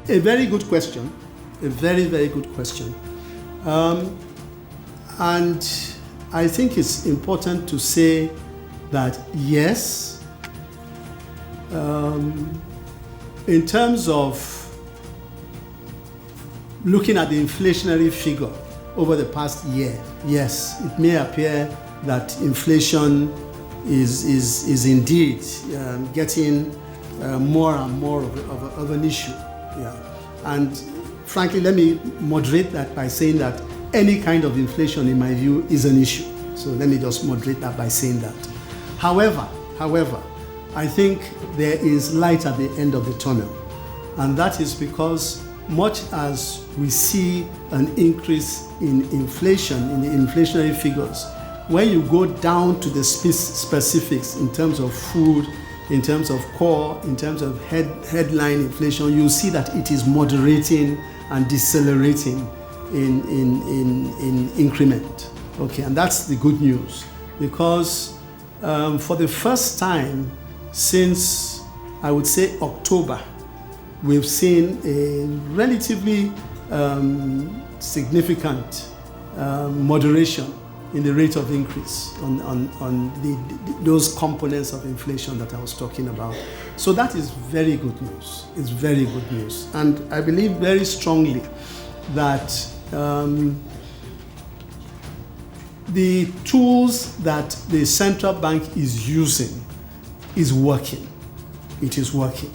A very good question. A very, very good question. And I think it's important to say that yes, in terms of looking at the inflationary figure over the past year, yes, it may appear that inflation is indeed getting more and more of an issue. Yeah. And frankly, let me moderate that by saying that any kind of inflation, in my view, is an issue. So let me just moderate that by saying that. However, I think there is light at the end of the tunnel. And that is because much as we see an increase in inflation, in the inflationary figures, when you go down to the specifics in terms of food, in terms of core, in terms of headline inflation, you see that it is moderating and decelerating in increment. Okay, and that's the good news, because for the first time since, I would say, October, we've seen a relatively significant moderation in the rate of increase on those components of inflation that I was talking about. So that is very good news. It's very good news. And I believe very strongly that the tools that the central bank is using is working. It is working.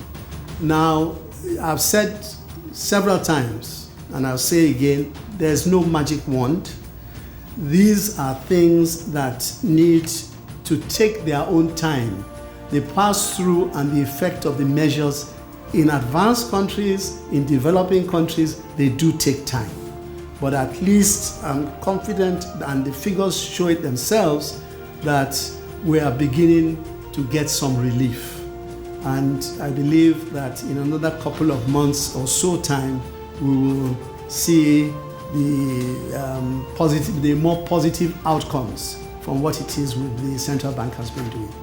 Now, I've said several times, and I'll say again, there's no magic wand. These are things that need to take their own time. The pass-through and the effect of the measures in advanced countries, in developing countries, they do take time. But at least I'm confident, and the figures show it themselves, that we are beginning to get some relief. And I believe that in another couple of months or so time, we will see the more positive outcomes from what it is with the central bank has been doing.